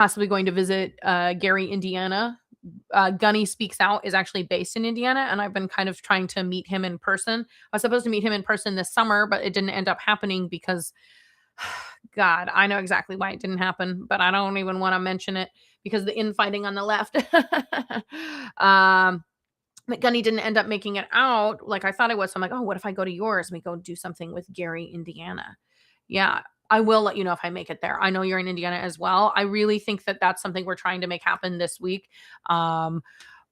possibly going to visit Gary, Indiana. Gunny Speaks Out is actually based in Indiana, and I've been kind of trying to meet him in person. I was supposed to meet him in person this summer, but it didn't end up happening because, God, I know exactly why it didn't happen, but I don't even want to mention it because the infighting on the left. um, but Gunny didn't end up making it out like I thought it was. So I'm like, oh, what if I go to yours and we go do something with Gary, Indiana? Yeah, I will let you know if I make it there. I know you're in Indiana as well. I really think that that's something we're trying to make happen this week. Um,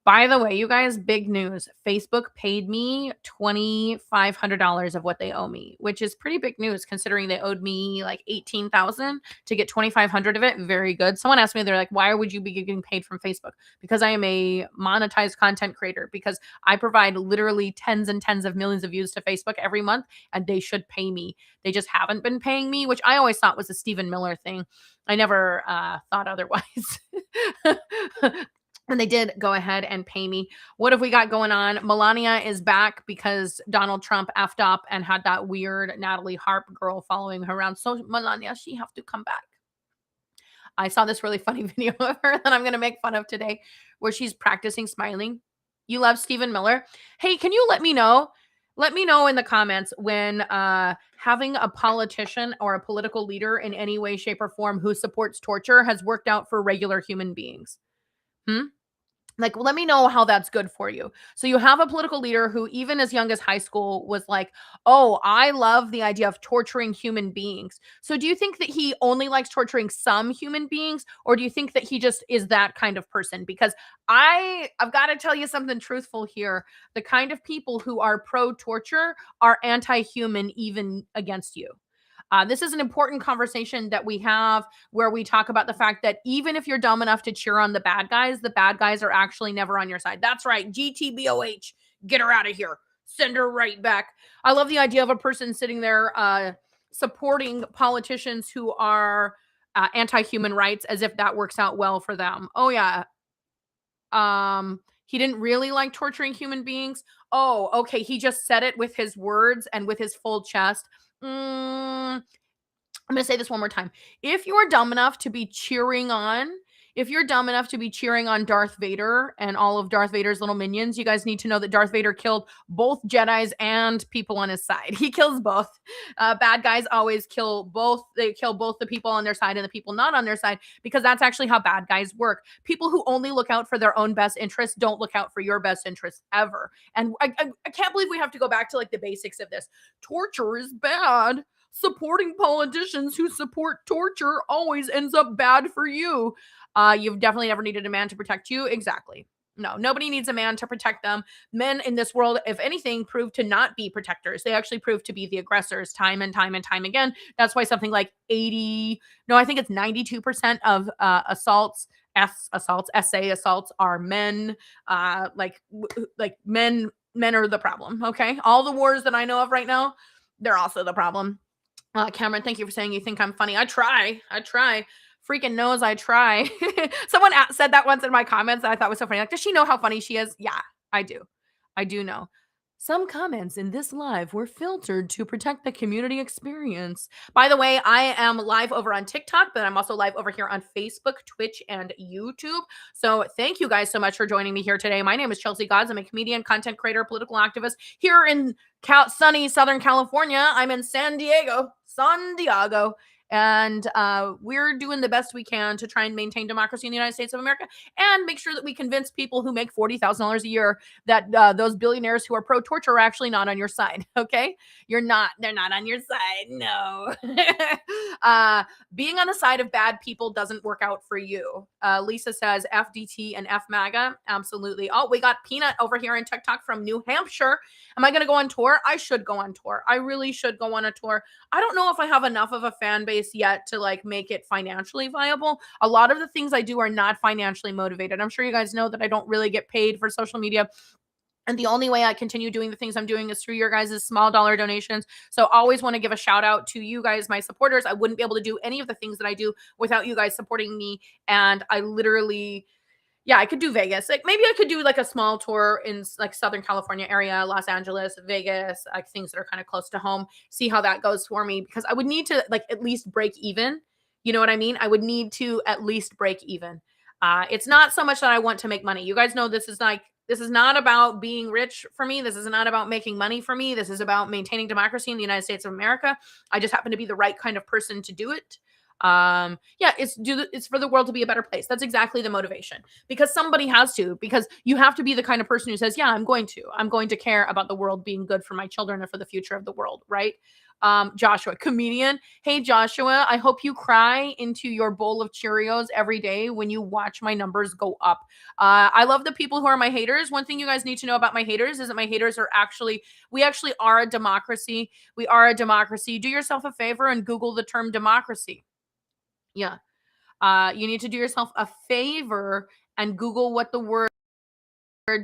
by the way, you guys, big news. Facebook paid me $2,500 of what they owe me, which is pretty big news considering they owed me like 18,000 to get 2,500 of it. Very good. Someone asked me, they're like, why would you be getting paid from Facebook? Because I am a monetized content creator, because I provide literally tens and tens of millions of views to Facebook every month, and they should pay me. They just haven't been paying me, which I always thought was a Stephen Miller thing. I never thought otherwise. And they did go ahead and pay me. What have we got going on? Melania is back because Donald Trump effed up and had that weird Natalie Harp girl following her around. So Melania, she have to come back. I saw this really funny video of her that I'm going to make fun of today where she's practicing smiling. You love Stephen Miller. Hey, can you let me know? Let me know in the comments when having a politician or a political leader in any way, shape, or form who supports torture has worked out for regular human beings. Like, let me know how that's good for you. So you have a political leader who, even as young as high school, was like, oh, I love the idea of torturing human beings. So do you think that he only likes torturing some human beings, or do you think that he just is that kind of person? Because I've got to tell you something truthful here. The kind of people who are pro-torture are anti-human even against you. This is an important conversation that we have where we talk about the fact that even if you're dumb enough to cheer on the bad guys are actually never on your side. That's right. GTBOH, get her out of here. Send her right back. I love the idea of a person sitting there supporting politicians who are anti-human rights as if that works out well for them. Oh, yeah. He didn't really like torturing human beings. Oh, okay. He just said it with his words and with his full chest. I'm going to say this one more time. If you're dumb enough to be cheering on, if you're dumb enough to be cheering on Darth Vader and all of Darth Vader's little minions, you guys need to know that Darth Vader killed both Jedis and people on his side. He kills both. Bad guys always kill both. They kill both the people on their side and the people not on their side, because that's actually how bad guys work. People who only look out for their own best interests don't look out for your best interests ever. And I can't believe we have to go back to like the basics of this. Torture is bad. Supporting politicians who support torture always ends up bad for you. You've definitely never needed a man to protect you. Exactly. No, nobody needs a man to protect them. Men in this world, if anything, prove to not be protectors. They actually prove to be the aggressors time and time and time again. That's why something like 92% of assaults, SA assaults are men. Men are the problem. Okay. All the wars that I know of right now, they're also the problem. Cameron, thank you for saying you think I'm funny. I try. Freaking knows I try. Someone said that once in my comments that I thought was so funny. Like, does she know how funny she is? Yeah, I do. I do know. Some comments in this live were filtered to protect the community experience. By the way, I am live over on TikTok, but I'm also live over here on Facebook, Twitch, and YouTube. So thank you guys so much for joining me here today. My name is Chelsea Godds. I'm a comedian, content creator, political activist here in sunny Southern California. I'm in San Diego. And we're doing the best we can to try and maintain democracy in the United States of America and make sure that we convince people who make $40,000 a year that those billionaires who are pro-torture are actually not on your side. Okay, they're not on your side. No. Being on the side of bad people doesn't work out for you. Lisa says FDT and FMAGA. Absolutely. Oh, we got Peanut over here in TikTok from New Hampshire. Am I going to go on tour? I should go on tour. I really should go on a tour. I don't know if I have enough of a fan base yet to like make it financially viable. A lot of the things I do are not financially motivated. I'm sure you guys know that I don't really get paid for social media. And the only way I continue doing the things I'm doing is through your guys' small dollar donations. So always want to give a shout out to you guys, my supporters. I wouldn't be able to do any of the things that I do without you guys supporting me. And I literally, I could do Vegas. Like maybe I could do like a small tour in like Southern California area, Los Angeles, Vegas, like things that are kind of close to home, see how that goes for me, because I would need to like at least break even You know what I mean? I would need to at least break even. It's not so much that I want to make money. You guys know this is not about being rich for me. This is not about making money for me. This is about maintaining democracy in the United States of America. I just happen to be the right kind of person to do it. Yeah, it's for the world to be a better place. That's exactly the motivation. Because somebody has to, because you have to be the kind of person who says, yeah, I'm going to care about the world being good for my children and for the future of the world, right? Joshua, comedian. Hey, Joshua, I hope you cry into your bowl of Cheerios every day when you watch my numbers go up. I love the people who are my haters. One thing you guys need to know about my haters is that my haters are we actually are a democracy. We are a democracy. Do yourself a favor and Google the term democracy. Yeah. You need to do yourself a favor and Google what the word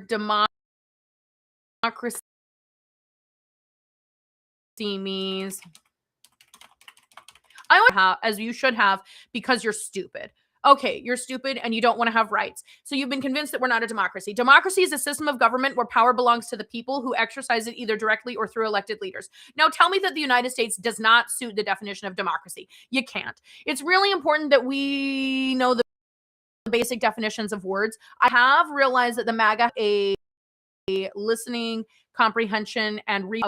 democracy means. I would have, as you should have, because you're stupid. Okay, you're stupid and you don't want to have rights. So you've been convinced that we're not a democracy. Democracy is a system of government where power belongs to the people who exercise it either directly or through elected leaders. Now tell me that the United States does not suit the definition of democracy. You can't. It's really important that we know the basic definitions of words. I have realized that the MAGA a listening comprehension and read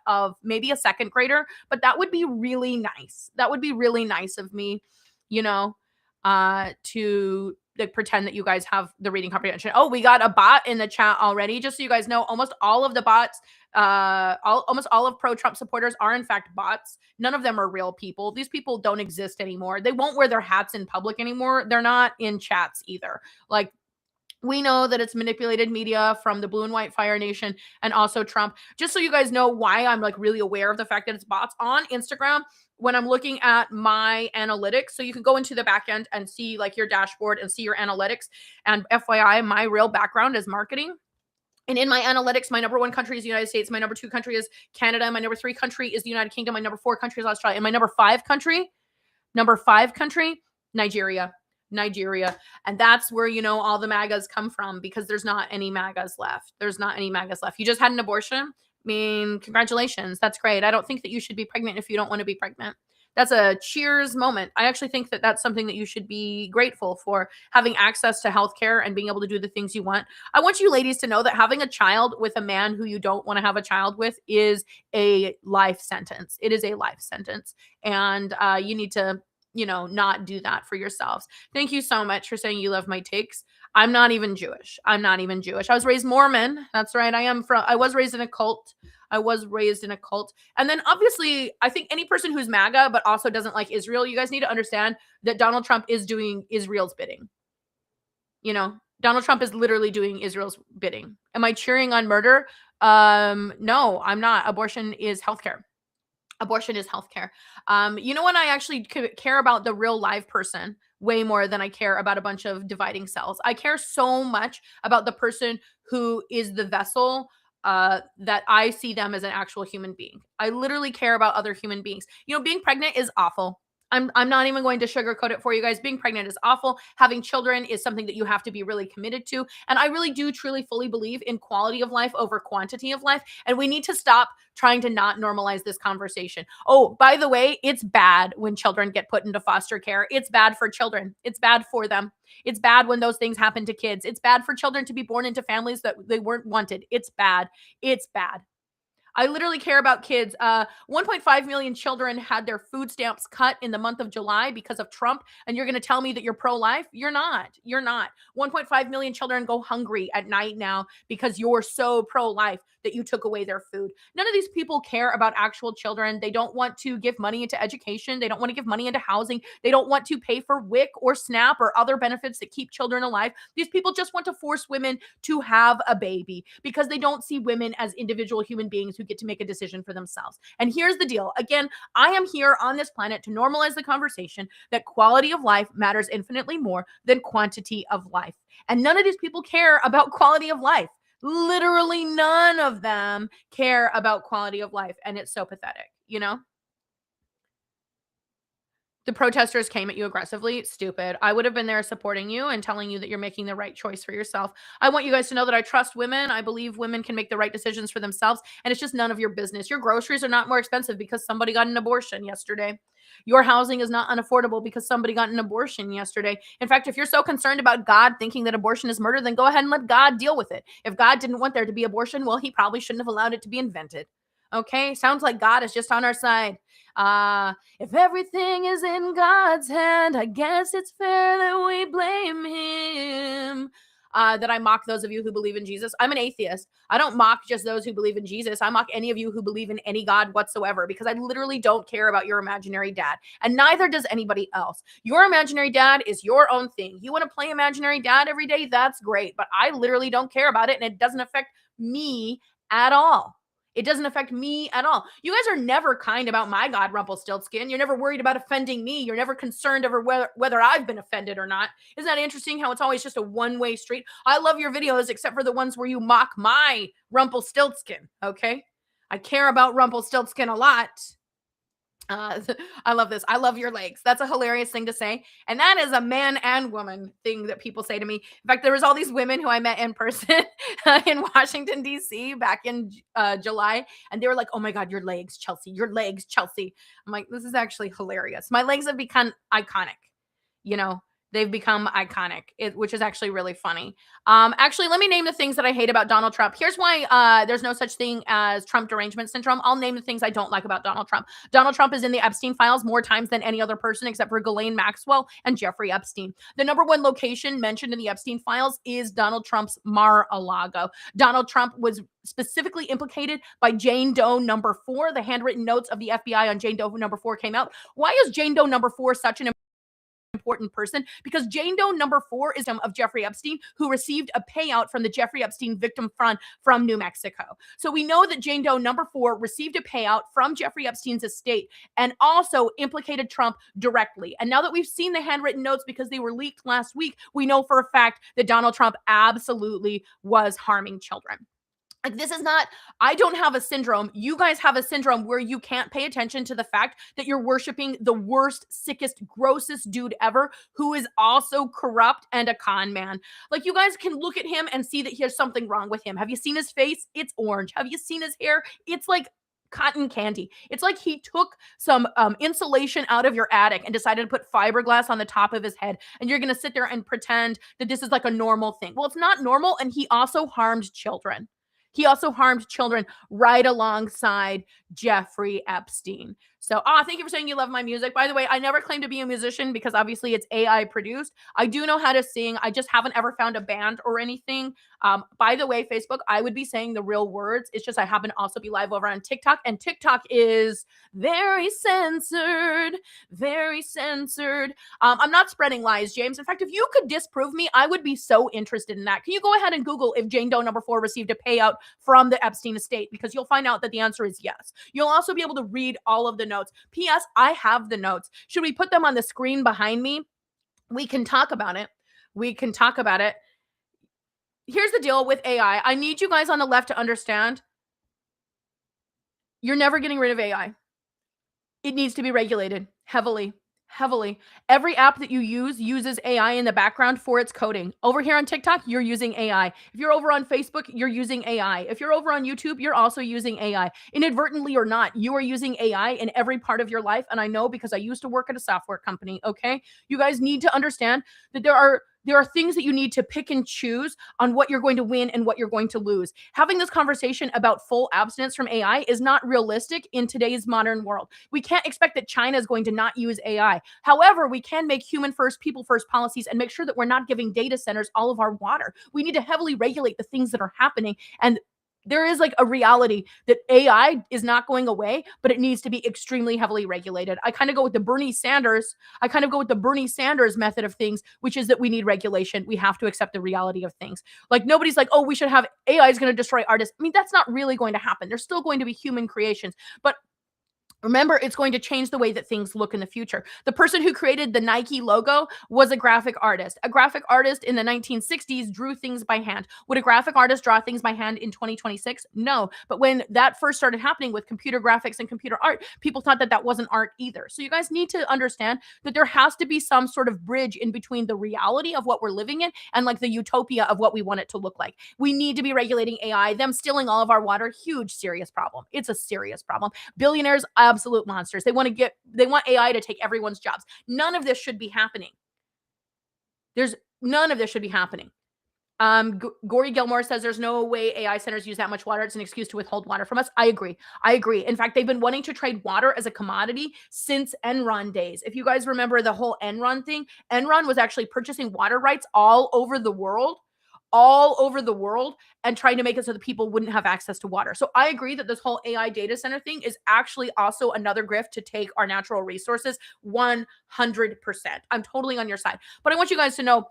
of maybe a second grader, but that would be really nice. That would be really nice of me, you know, to like pretend that you guys have the reading comprehension. Oh, we got a bot in the chat already. Just so you guys know, almost all of the bots, almost all of pro-Trump supporters are in fact bots. None of them are real people. These people don't exist anymore. They won't wear their hats in public anymore. They're not in chats either. Like, we know that it's manipulated media from the Blue and White Fire Nation and also Trump. Just so you guys know why I'm like really aware of the fact that it's bots on Instagram. When I'm looking at my analytics, so you can go into the back end and see like your dashboard and see your analytics. And FYI, my real background is marketing. And in my analytics, my number one country is the United States. My number two country is Canada. My number three country is the United Kingdom. My number four country is Australia. And my number five country, Nigeria. Nigeria. And that's where, you know, all the MAGAs come from, because there's not any MAGAs left. There's not any MAGAs left. You just had an abortion. I mean, congratulations. That's great. I don't think that you should be pregnant if you don't want to be pregnant. That's a cheers moment. I actually think that that's something that you should be grateful for, having access to healthcare and being able to do the things you want. I want you ladies to know that having a child with a man who you don't want to have a child with is a life sentence. It is a life sentence. And you need to, you know, not do that for yourselves. Thank you so much for saying you love my takes. I'm not even Jewish. I'm not even Jewish. I was raised Mormon. That's right. I was raised in a cult. I was raised in a cult. And then obviously, I think any person who's MAGA but also doesn't like Israel, you guys need to understand that Donald Trump is doing Israel's bidding. You know, Donald Trump is literally doing Israel's bidding. Am I cheering on murder? No, I'm not. Abortion is healthcare. Abortion is healthcare. You know what? I actually care about the real live person way more than I care about a bunch of dividing cells. I care so much about the person who is the vessel, that I see them as an actual human being. I literally care about other human beings. You know, being pregnant is awful. I'm not even going to sugarcoat it for you guys. Being pregnant is awful. Having children is something that you have to be really committed to. And I really do truly fully believe in quality of life over quantity of life. And we need to stop trying to not normalize this conversation. Oh, by the way, it's bad when children get put into foster care. It's bad for children. It's bad for them. It's bad when those things happen to kids. It's bad for children to be born into families that they weren't wanted. It's bad. It's bad. I literally care about kids. 1.5 million children had their food stamps cut in the month of July because of Trump. And you're going to tell me that you're pro-life? You're not. You're not. 1.5 million children go hungry at night now because you're so pro-life that you took away their food. None of these people care about actual children. They don't want to give money into education. They don't want to give money into housing. They don't want to pay for WIC or SNAP or other benefits that keep children alive. These people just want to force women to have a baby because they don't see women as individual human beings who get to make a decision for themselves. And here's the deal. Again, I am here on this planet to normalize the conversation that quality of life matters infinitely more than quantity of life. And none of these people care about quality of life. Literally none of them care about quality of life. And it's so pathetic, you know? The protesters came at you aggressively. Stupid. I would have been there supporting you and telling you that you're making the right choice for yourself. I want you guys to know that I trust women. I believe women can make the right decisions for themselves. And it's just none of your business. Your groceries are not more expensive because somebody got an abortion yesterday. Your housing is not unaffordable because somebody got an abortion yesterday. In fact, if you're so concerned about God thinking that abortion is murder, then go ahead and let God deal with it. If God didn't want there to be abortion, well, he probably shouldn't have allowed it to be invented. Okay, sounds like God is just on our side. If everything is in God's hand, I guess it's fair that we blame him. That I mock those of you who believe in Jesus. I'm an atheist. I don't mock just those who believe in Jesus. I mock any of you who believe in any God whatsoever because I literally don't care about your imaginary dad, and neither does anybody else. Your imaginary dad is your own thing. You want to play imaginary dad every day? That's great, but I literally don't care about it, and it doesn't affect me at all. It doesn't affect me at all. You guys are never kind about my God, Rumpelstiltskin. You're never worried about offending me. You're never concerned over whether I've been offended or not. Isn't that interesting how it's always just a one-way street? I love your videos except for the ones where you mock my Rumpelstiltskin, okay? I care about Rumpelstiltskin a lot. I love this. I love your legs. That's a hilarious thing to say. And that is a man and woman thing that people say to me. In fact, there was all these women who I met in person in Washington, D.C. back in July. And they were like, oh my God, your legs, Chelsea, your legs, Chelsea. I'm like, this is actually hilarious. My legs have become iconic. You know, they've become iconic, which is actually really funny. Actually, let me name the things that I hate about Donald Trump. Here's why there's no such thing as Trump derangement syndrome. I'll name the things I don't like about Donald Trump. Donald Trump is in the Epstein files more times than any other person except for Ghislaine Maxwell and Jeffrey Epstein. The number one location mentioned in the Epstein files is Donald Trump's Mar-a-Lago. Donald Trump was specifically implicated by Jane Doe number 4. The handwritten notes of the FBI on Jane Doe number 4 came out. Why is Jane Doe number 4 such an important person? Because Jane Doe number 4 is of Jeffrey Epstein, who received a payout from the Jeffrey Epstein Victim Fund from New Mexico. So we know that Jane Doe number 4 received a payout from Jeffrey Epstein's estate and also implicated Trump directly. And now that we've seen the handwritten notes because they were leaked last week, we know for a fact that Donald Trump absolutely was harming children. Like, this is not, I don't have a syndrome. You guys have a syndrome where you can't pay attention to the fact that you're worshiping the worst, sickest, grossest dude ever, who is also corrupt and a con man. Like, you guys can look at him and see that there's something wrong with him. Have you seen his face? It's orange. Have you seen his hair? It's like cotton candy. It's like he took some insulation out of your attic and decided to put fiberglass on the top of his head, and you're going to sit there and pretend that this is like a normal thing. Well, it's not normal, and he also harmed children. He also harmed children right alongside Jeffrey Epstein. So, thank you for saying you love my music. By the way, I never claim to be a musician because obviously it's AI produced. I do know how to sing. I just haven't ever found a band or anything. By the way, Facebook, I would be saying the real words. It's just I happen to also be live over on TikTok, and TikTok is very censored, very censored. I'm not spreading lies, James. In fact, if you could disprove me, I would be so interested in that. Can you go ahead and Google if Jane Doe number 4 received a payout from the Epstein estate? Because you'll find out that the answer is yes. You'll also be able to read all of the notes. P.S. I have the notes. Should we put them on the screen behind me? We can talk about it. We can talk about it. Here's the deal with AI. I need you guys on the left to understand you're never getting rid of AI. It needs to be regulated heavily. Heavily. Every app that you use uses AI in the background for its coding. Over here on TikTok, you're using AI. If you're over on Facebook, you're using AI. If you're over on YouTube, you're also using AI. Inadvertently or not, you are using AI in every part of your life. And I know because I used to work at a software company, okay? You guys need to understand that there are things that you need to pick and choose on what you're going to win and what you're going to lose. Having this conversation about full abstinence from AI is not realistic in today's modern world. We can't expect that China is going to not use AI. However, we can make human first, people first policies and make sure that we're not giving data centers all of our water. We need to heavily regulate the things that are happening. And there is like a reality that AI is not going away, but it needs to be extremely heavily regulated. I kind of go with the Bernie Sanders. Method of things, which is that we need regulation. We have to accept the reality of things. Like, nobody's like, oh, we should have AI is going to destroy artists. I mean, that's not really going to happen. There's still going to be human creations, but remember, it's going to change the way that things look in the future. The person who created the Nike logo was a graphic artist. A graphic artist in the 1960s drew things by hand. Would a graphic artist draw things by hand in 2026? No. But when that first started happening with computer graphics and computer art, people thought that that wasn't art either. So you guys need to understand that there has to be some sort of bridge in between the reality of what we're living in and like the utopia of what we want it to look like. We need to be regulating AI. Them stealing all of our water, huge, serious problem. It's a serious problem. Billionaires absolute monsters. They want AI to take everyone's jobs. None of this should be happening. There's none of this should be happening. Gory Gilmore says there's no way AI centers use that much water. It's an excuse to withhold water from us. I agree. I agree. In fact, they've been wanting to trade water as a commodity since Enron days. If you guys remember the whole Enron thing, Enron was actually purchasing water rights all over the world, and trying to make it so that people wouldn't have access to water. So I agree that this whole AI data center thing is actually also another grift to take our natural resources 100%. I'm totally on your side. But I want you guys to know,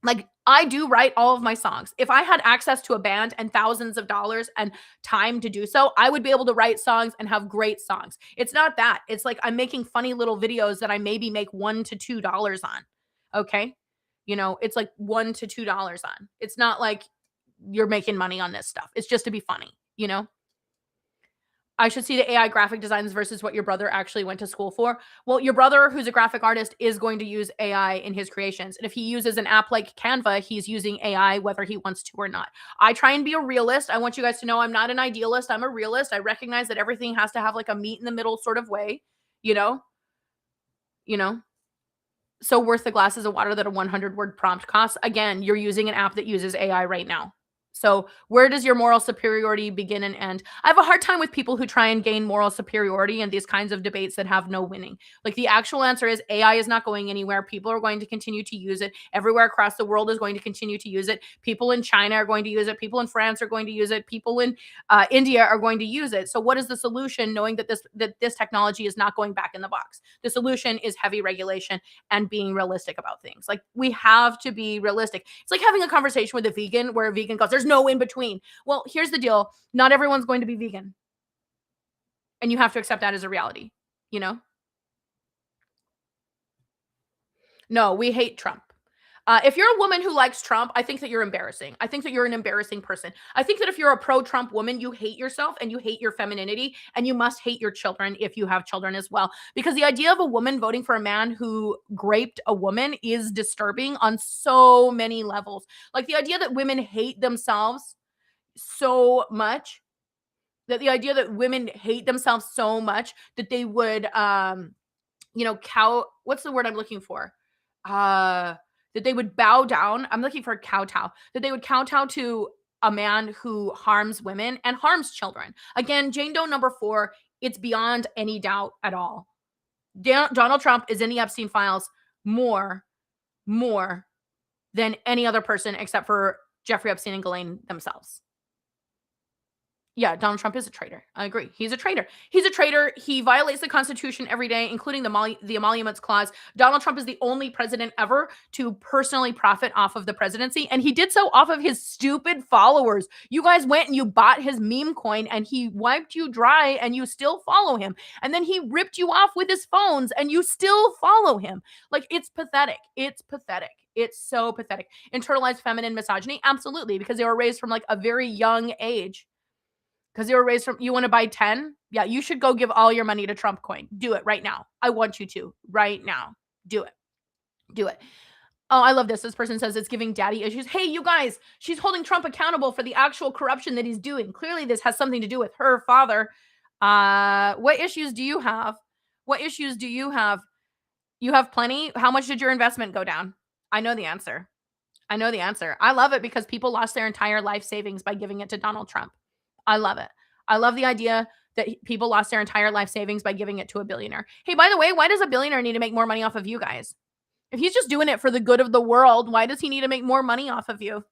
like, I do write all of my songs. If I had access to a band and thousands of dollars and time to do so, I would be able to write songs and have great songs. It's not that. It's like I'm making funny little videos that I maybe make $1 to $2 on. Okay? It's like $1 to $2 on. It's not like you're making money on this stuff. It's just to be funny. I should see the AI graphic designs versus what your brother actually went to school for. Well, your brother, who's a graphic artist, is going to use AI in his creations. And if he uses an app like Canva, he's using AI whether he wants to or not. I try and be a realist. I want you guys to know I'm not an idealist. I'm a realist. I recognize that everything has to have like a meet in the middle sort of way, you know? You know? So worth the glasses of water that a 100-word prompt costs. Again, you're using an app that uses AI right now. So where does your moral superiority begin and end? I have a hard time with people who try and gain moral superiority in these kinds of debates that have no winning. Like, the actual answer is AI is not going anywhere. People are going to continue to use it. Everywhere across the world is going to continue to use it. People in China are going to use it. People in France are going to use it. People in India are going to use it. So what is the solution, knowing that this technology is not going back in the box? The solution is heavy regulation and being realistic about things. Like, we have to be realistic. It's like having a conversation with a vegan where a vegan goes, there's no in between. Well, here's the deal. Not everyone's going to be vegan. And you have to accept that as a reality, No, we hate Trump. If you're a woman who likes Trump, I think that you're embarrassing. I think that you're an embarrassing person. I think that if you're a pro-Trump woman, you hate yourself and you hate your femininity, and you must hate your children if you have children as well. Because the idea of a woman voting for a man who raped a woman is disturbing on so many levels. Like, the idea that women hate themselves so much, that they would what's the word I'm looking for? That they would bow down. I'm looking for kowtow. That they would kowtow to a man who harms women and harms children. Again, Jane Doe number 4, it's beyond any doubt at all. Donald Trump is in the Epstein files more than any other person except for Jeffrey Epstein and Ghislaine themselves. Yeah, Donald Trump is a traitor. I agree. He's a traitor. He violates the Constitution every day, including the Emoluments Clause. Donald Trump is the only president ever to personally profit off of the presidency, and he did so off of his stupid followers. You guys went and you bought his meme coin, and he wiped you dry, and you still follow him. And then he ripped you off with his phones, and you still follow him. Like, it's pathetic. It's pathetic. It's so pathetic. Internalized feminine misogyny? Absolutely, because they were raised from like a very young age. Because you were raised from, you want to buy 10? Yeah, you should go give all your money to Trump coin. Do it right now. I want you to right now. Do it. Do it. Oh, I love this. This person says it's giving daddy issues. Hey, you guys, she's holding Trump accountable for the actual corruption that he's doing. Clearly, this has something to do with her father. What issues do you have? You have plenty. How much did your investment go down? I know the answer. I love it because people lost their entire life savings by giving it to Donald Trump. I love it. I love the idea that people lost their entire life savings by giving it to a billionaire. Hey, by the way, why does a billionaire need to make more money off of you guys? If he's just doing it for the good of the world, why does he need to make more money off of you?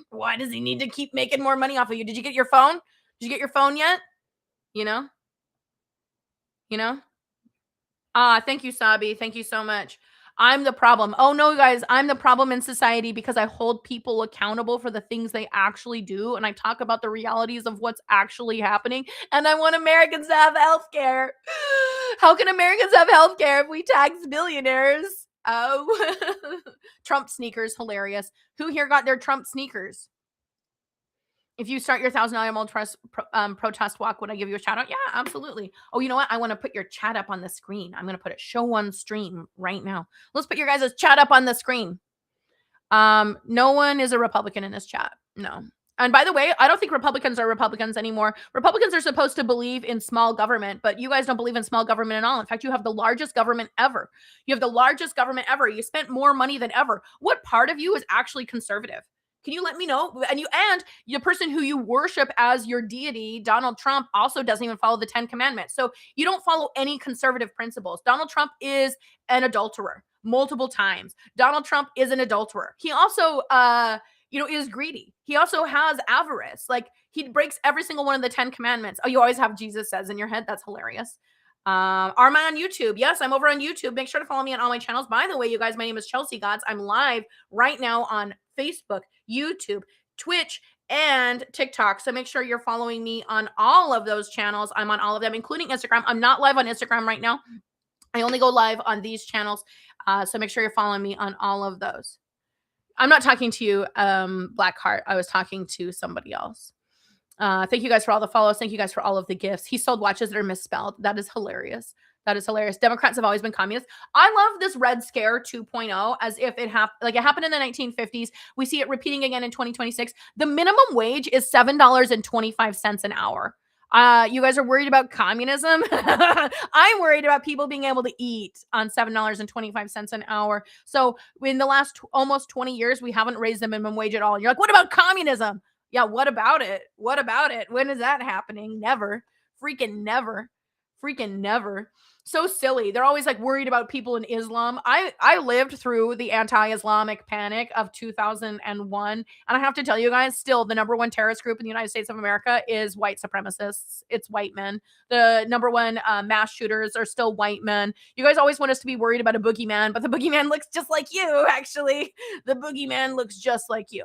Why does he need to keep making more money off of you? Did you get your phone? Did you get your phone yet? Thank you, Sabi. Thank you so much. I'm the problem. Oh no, guys, I'm the problem in society because I hold people accountable for the things they actually do. And I talk about the realities of what's actually happening. And I want Americans to have healthcare. How can Americans have healthcare if we tax billionaires? Oh, Trump sneakers, hilarious. Who here got their Trump sneakers? If you start your $1,000 protest walk, would I give you a shout out? Yeah, absolutely. Oh, you know what? I want to put your chat up on the screen. I'm going to put it show on stream right now. Let's put your guys' chat up on the screen. No one is a Republican in this chat. No. And by the way, I don't think Republicans are Republicans anymore. Republicans are supposed to believe in small government, but you guys don't believe in small government at all. In fact, you have the largest government ever. You have the largest government ever. You spent more money than ever. What part of you is actually conservative? Can you let me know? And the person who you worship as your deity, Donald Trump, also doesn't even follow the 10 commandments. So you don't follow any conservative principles. Donald Trump is an adulterer multiple times. Donald Trump is an adulterer. He also is greedy. He also has avarice. Like, he breaks every single one of the 10 commandments. Oh, you always have Jesus says in your head. That's hilarious. Are my on YouTube? Yes, I'm over on YouTube. Make sure to follow me on all my channels. By the way, you guys, my name is Chelsea Gods. I'm live right now on Facebook, YouTube, Twitch, and TikTok. So make sure you're following me on all of those channels. I'm on all of them, including Instagram. I'm not live on Instagram right now. I only go live on these channels. So make sure you're following me on all of those. I'm not talking to you, Blackheart. I was talking to somebody else. Thank you guys for all the follows. Thank you guys for all of the gifts. He sold watches that are misspelled. That is hilarious. That is hilarious. Democrats have always been communists. I love this Red Scare 2.0 as if it happened in the 1950s. We see it repeating again in 2026. The minimum wage is $7.25 an hour. You guys are worried about communism? I'm worried about people being able to eat on $7.25 an hour. So in the last almost 20 years, we haven't raised the minimum wage at all. And you're like, what about communism? Yeah, what about it? What about it? When is that happening? Never. Freaking never. Freaking never. So silly. They're always like worried about people in Islam. I lived through the anti-Islamic panic of 2001. And I have to tell you guys, still the number one terrorist group in the United States of America is white supremacists. It's white men. The number one mass shooters are still white men. You guys always want us to be worried about a boogeyman, but the boogeyman looks just like you, actually. The boogeyman looks just like you.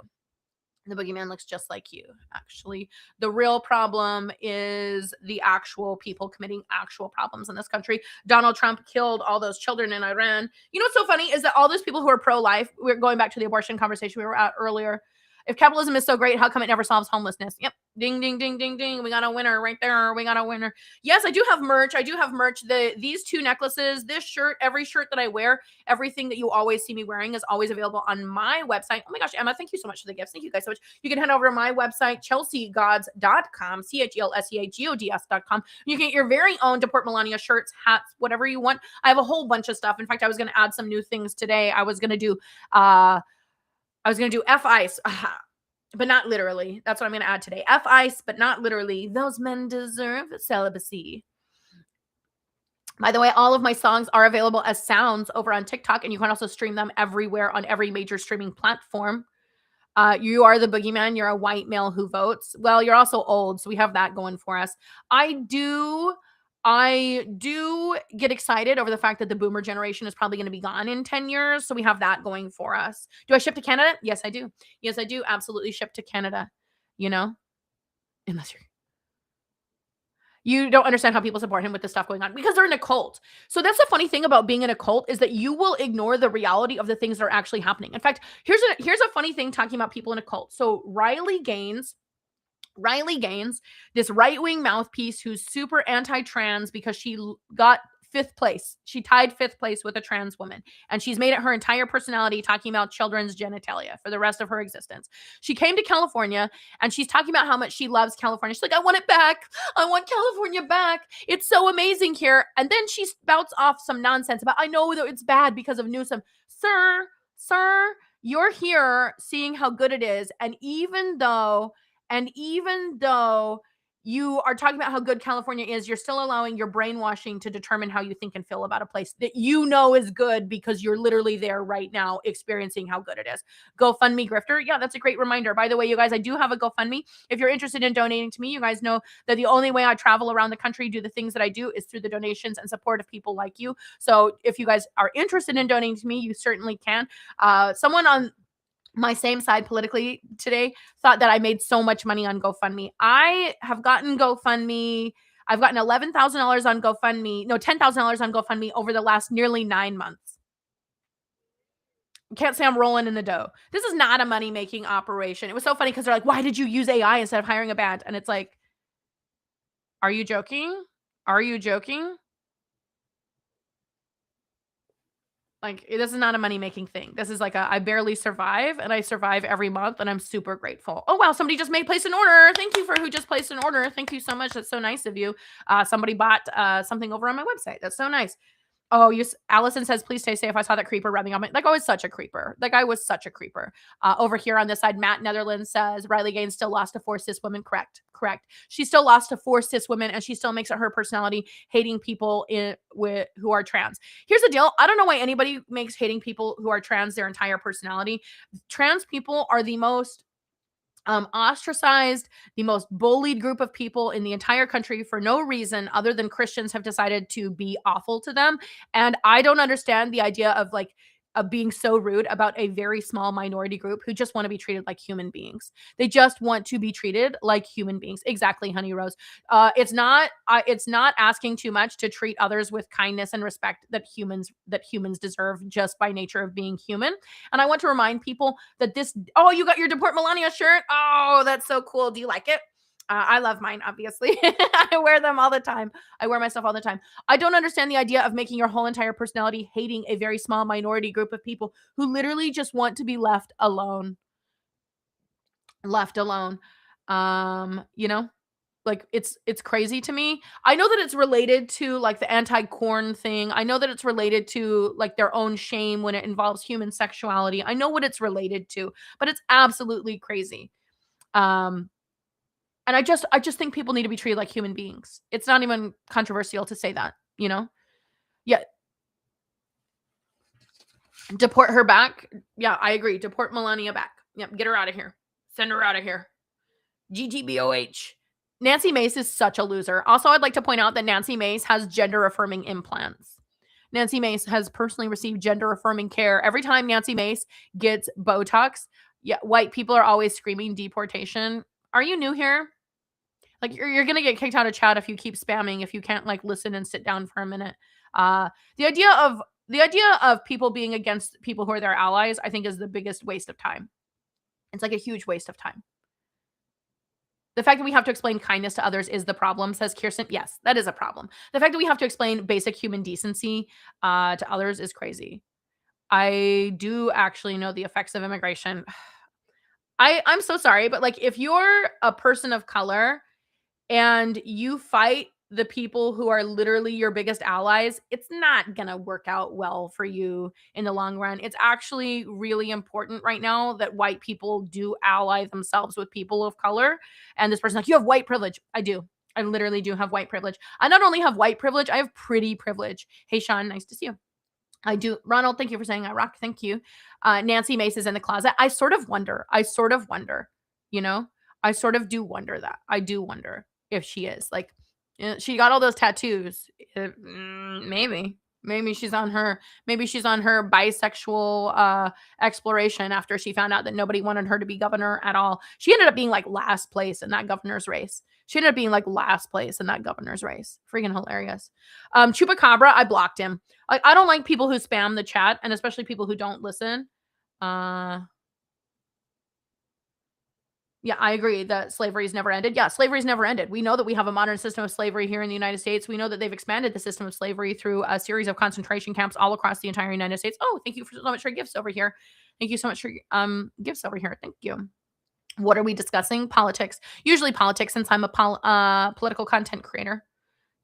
The boogeyman looks just like you, actually. The real problem is the actual people committing actual problems in this country. Donald Trump killed all those children in Iran. You know what's so funny is that all those people who are pro-life, we're going back to the abortion conversation we were at earlier. If capitalism is so great, how come it never solves homelessness? Yep. Ding, ding, ding, ding, ding. We got a winner right there. We got a winner. Yes, I do have merch. I do have merch. These two necklaces, this shirt, every shirt that I wear, everything that you always see me wearing is always available on my website. Oh my gosh, Emma, thank you so much for the gifts. Thank you guys so much. You can head over to my website, chelseagods.com, CHELSEAGODS.com. You can get your very own Deport Melania shirts, hats, whatever you want. I have a whole bunch of stuff. In fact, I was going to add some new things today. I was going to do F-Ice, but not literally. That's what I'm going to add today. F-Ice, but not literally. Those men deserve celibacy. By the way, all of my songs are available as sounds over on TikTok, and you can also stream them everywhere on every major streaming platform. You are the boogeyman. You're a white male who votes. Well, you're also old, so we have that going for us. I do get excited over the fact that the boomer generation is probably going to be gone in 10 years. So we have that going for us. Do I ship to Canada? Yes, I do. Yes, I do absolutely ship to Canada, unless you don't understand how people support him with the stuff going on because they're in a cult. So that's the funny thing about being in a cult is that you will ignore the reality of the things that are actually happening. In fact, here's a funny thing talking about people in a cult. So Riley Gaines, this right-wing mouthpiece who's super anti-trans because she got 5th place. She tied 5th place with a trans woman. And she's made it her entire personality talking about children's genitalia for the rest of her existence. She came to California and she's talking about how much she loves California. She's like, I want it back. I want California back. It's so amazing here. And then she spouts off some nonsense about, I know that it's bad because of Newsom. Sir, you're here seeing how good it is. And even though you are talking about how good California is, you're still allowing your brainwashing to determine how you think and feel about a place that you know is good because you're literally there right now experiencing how good it is. GoFundMe grifter. Yeah, that's a great reminder. By the way, you guys, I do have a GoFundMe. If you're interested in donating to me, you guys know that the only way I travel around the country, do the things that I do is through the donations and support of people like you. So if you guys are interested in donating to me, you certainly can. Someone on my same side politically today thought that I made so much money on GoFundMe. I have gotten GoFundMe. I've gotten $11,000 on GoFundMe. No, $10,000 on GoFundMe over the last nearly 9 months. Can't say I'm rolling in the dough. This is not a money-making operation. It was so funny because they're like, why did you use AI instead of hiring a band? And it's like, are you joking? Are you joking? Like, this is not a money-making thing. This is like I barely survive, and I survive every month, and I'm super grateful. Oh, wow, somebody just made place an order. Thank you for who just placed an order. Thank you so much. That's so nice of you. Somebody bought something over on my website. That's so nice. Oh, Allison says, please stay safe. I saw that creeper rubbing on my, like, I was such a creeper. Like, I was such a creeper. Over here on this side, Matt Netherlands says, Riley Gaines still lost to 4 cis women. Correct. Correct. She still lost to 4 cis women, and she still makes it her personality hating people who are trans. Here's the deal. I don't know why anybody makes hating people who are trans their entire personality. Trans people are the most ostracized, the most bullied group of people in the entire country for no reason other than Christians have decided to be awful to them. And I don't understand the idea of like of being so rude about a very small minority group who just want to be treated like human beings. They just want to be treated like human beings. Exactly, Honey Rose. It's not asking too much to treat others with kindness and respect that humans deserve just by nature of being human. And I want to remind people that oh, you got your Deport Melania shirt. Oh, that's so cool. Do you like it? I love mine, obviously. I wear them all the time. I wear myself all the time. I don't understand the idea of making your whole entire personality hating a very small minority group of people who literally just want to be left alone. Left alone. You know, like it's crazy to me. I know that it's related to like the anti-corn thing. I know that it's related to like their own shame when it involves human sexuality. I know what it's related to, but it's absolutely crazy. Um and I just think people need to be treated like human beings. It's not even controversial to say that, you know? Yeah, deport her back. Yeah, I agree. Deport Melania back. Yep, get her out of here. Send her out of here. GTBOH. Nancy Mace is such a loser. Also, I'd like to point out that Nancy Mace has gender affirming implants. Nancy Mace has personally received gender affirming care. Every time Nancy Mace gets Botox, yeah, white people are always screaming deportation. Are you new here? Like you're gonna get kicked out of chat if you keep spamming, if you can't like listen and sit down for a minute. Uh the idea of people being against people who are their allies, I think is the biggest waste of time. It's like a huge waste of time. The fact that we have to explain kindness to others is the problem, says Kirsten. Yes, that is a problem. The fact that we have to explain basic human decency to others is crazy. I do actually know the effects of immigration. I'm so sorry, but like if you're a person of color and you fight the people who are literally your biggest allies, it's not going to work out well for you in the long run. It's actually really important right now that white people do ally themselves with people of color. And this person's like, you have white privilege. I do. I literally do have white privilege. I not only have white privilege, I have pretty privilege. Hey, Sean, nice to see you. I do. Ronald, thank you for saying I rock. Thank you. Nancy Mace is in the closet. I sort of wonder, you know, I sort of do wonder that. I do wonder if she is like, she got all those tattoos. Maybe she's on her, bisexual exploration after she found out that nobody wanted her to be governor at all. She ended up being like last place in that governor's race. Freaking hilarious. Chupacabra, I blocked him. I don't like people who spam the chat, and especially people who don't listen. Yeah, I agree that slavery's never ended. Yeah, slavery's never ended. We know that we have a modern system of slavery here in the United States. We know that they've expanded the system of slavery through a series of concentration camps all across the entire United States. Oh, thank you so much for gifts over here. Thank you so much for gifts over here. Thank you. What are we discussing? Politics. Usually politics, since I'm a political content creator.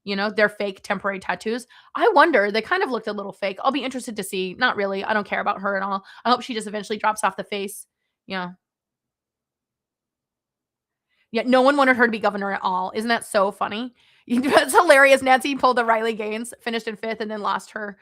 You know, they're fake temporary tattoos. I wonder, they kind of looked a little fake. I'll be interested to see. Not really. I don't care about her at all. I hope she just eventually drops off the face. Yeah. Yeah, no one wanted her to be governor at all. Isn't that so funny? It's hilarious. Nancy pulled the Riley Gaines, finished in 5th, and then lost her.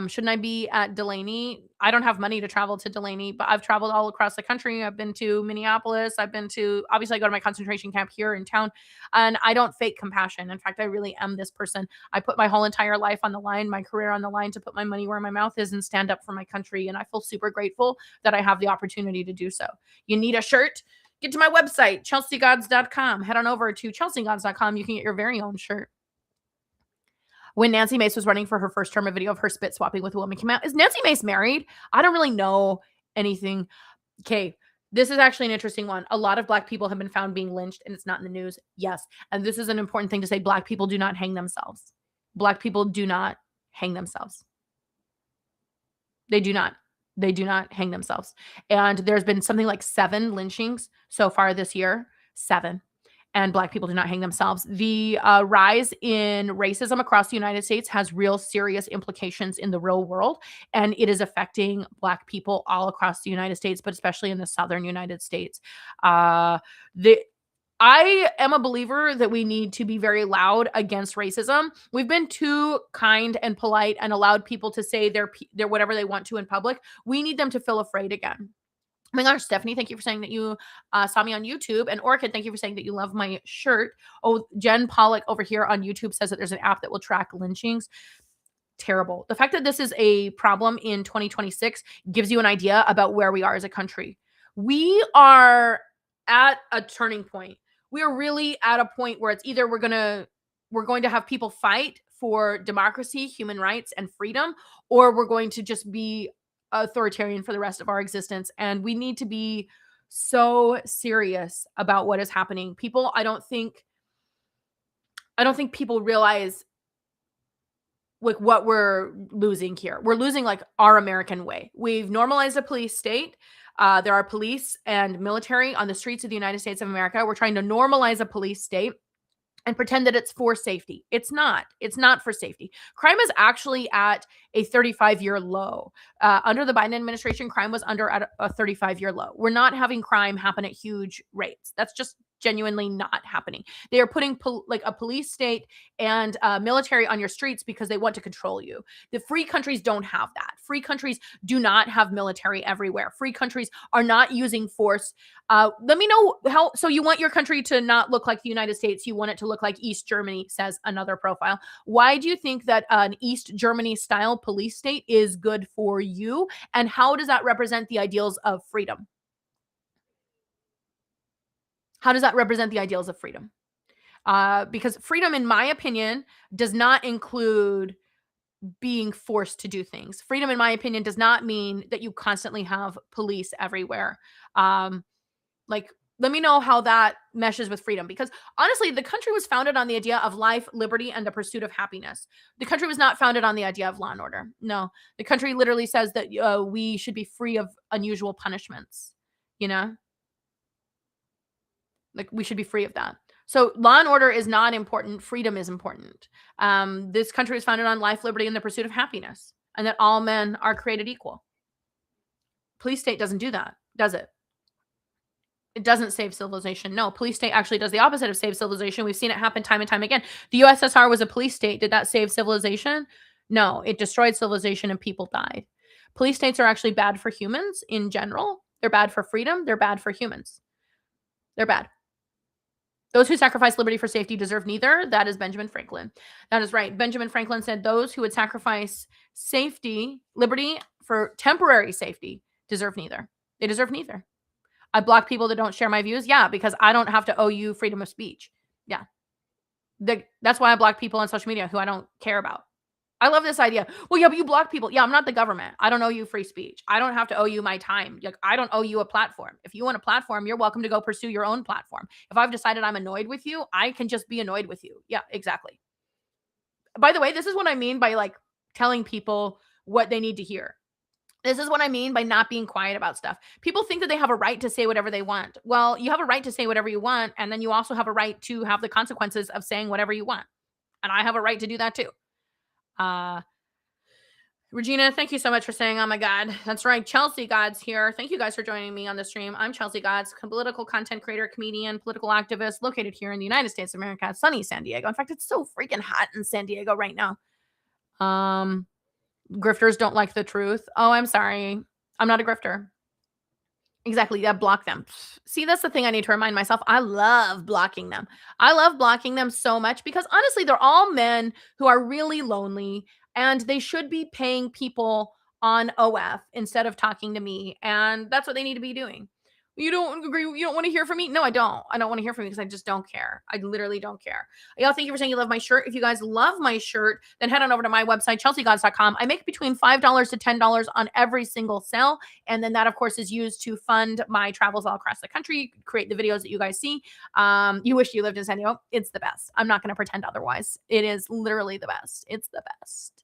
Shouldn't I be at Delaney? I don't have money to travel to Delaney, but I've traveled all across the country. I've been to Minneapolis. Obviously, I go to my concentration camp here in town, and I don't fake compassion. In fact, I really am this person. I put my whole entire life on the line, my career on the line to put my money where my mouth is and stand up for my country. And I feel super grateful that I have the opportunity to do so. You need a shirt? Get to my website, chelseagods.com. Head on over to chelseagods.com. You can get your very own shirt. When Nancy Mace was running for her first term, a video of her spit swapping with a woman came out. Is Nancy Mace married? I don't really know anything. Okay, this is actually an interesting one. A lot of Black people have been found being lynched, and it's not in the news. Yes, and this is an important thing to say. Black people do not hang themselves. Black people do not hang themselves. They do not. They do not hang themselves. And there's been something like 7 lynchings so far this year. 7. And Black people do not hang themselves. The rise in racism across the United States has real serious implications in the real world, and it is affecting Black people all across the United States, but especially in the southern United States. Uh, the I am a believer that we need to be very loud against racism. We've been too kind and polite and allowed people to say their whatever they want to in public. We need them to feel afraid again. Oh my gosh, Stephanie, thank you for saying that you saw me on YouTube. And Orchid, thank you for saying that you love my shirt. Oh, Jen Pollock over here on YouTube says that there's an app that will track lynchings. Terrible. The fact that this is a problem in 2026 gives you an idea about where we are as a country. We are at a turning point. We are really at a point where it's either we're going to have people fight for democracy, human rights, and freedom, or we're going to just be authoritarian for the rest of our existence. And we need to be so serious about what is happening. I don't think people realize like what we're losing here. We're losing like our American way. We've normalized a police state. There are police and military on the streets of the United States of America. We're trying to normalize a police state and pretend that it's for safety. It's not. It's not for safety. Crime is actually at a 35-year low. Under the Biden administration, crime was at a 35-year low. We're not having crime happen at huge rates. That's just genuinely not happening. They are putting like a police state and military on your streets because they want to control you. The free countries don't have that. Free countries do not have military everywhere. Free countries are not using force. Let me know how. So you want your country to not look like the United States. You want it to look like East Germany, says another profile. Why do you think that an East Germany style police state is good for you? And how does that represent the ideals of freedom? How does that represent the ideals of freedom? Because freedom, in my opinion, does not include being forced to do things. Freedom, in my opinion, does not mean that you constantly have police everywhere. Like, let me know how that meshes with freedom. Because honestly, the country was founded on the idea of life, liberty, and the pursuit of happiness. The country was not founded on the idea of law and order. No, the country literally says that we should be free of unusual punishments. You know, like we should be free of that. So law and order is not important. Freedom is important. This country was founded on life, liberty, and the pursuit of happiness, and that all men are created equal. Police state doesn't do that, does it? It doesn't save civilization. No, police state actually does the opposite of save civilization. We've seen it happen time and time again. The USSR was a police state. Did that save civilization? No, it destroyed civilization and people died. Police states are actually bad for humans in general. They're bad for freedom. They're bad for humans. They're bad. Those who sacrifice liberty for safety deserve neither. That is Benjamin Franklin. That is right. Benjamin Franklin said those who would sacrifice liberty for temporary safety deserve neither. They deserve neither. I block people that don't share my views. Yeah, because I don't have to owe you freedom of speech. Yeah. That's why I block people on social media who I don't care about. I love this idea. Well, yeah, but you block people. Yeah, I'm not the government. I don't owe you free speech. I don't have to owe you my time. Like, I don't owe you a platform. If you want a platform, you're welcome to go pursue your own platform. If I've decided I'm annoyed with you, I can just be annoyed with you. Yeah, exactly. By the way, this is what I mean by like telling people what they need to hear. This is what I mean by not being quiet about stuff. People think that they have a right to say whatever they want. Well, you have a right to say whatever you want, and then you also have a right to have the consequences of saying whatever you want. And I have a right to do that too. Regina, thank you so much for saying, oh my God. That's right. Chelsea God's here. Thank you guys for joining me on the stream. I'm Chelsea Gods, political content creator, comedian, political activist, located here in the United States of America, sunny San Diego. In fact, it's so freaking hot in San Diego right now. Grifters don't like the truth. Oh, I'm sorry. I'm not a grifter. Exactly. Yeah, block them. See, that's the thing I need to remind myself. I love blocking them. I love blocking them so much because honestly, they're all men who are really lonely and they should be paying people on OF instead of talking to me. And that's what they need to be doing. You don't agree? You don't want to hear from me? No, I don't. I don't want to hear from you because I just don't care. I literally don't care. Y'all, thank you for saying you love my shirt. If you guys love my shirt, then head on over to my website, chelseagods.com. I make between $5 to $10 on every single sale. And then that, of course, is used to fund my travels all across the country, create the videos that you guys see. You wish you lived in San Diego. It's the best. I'm not going to pretend otherwise. It is literally the best. It's the best.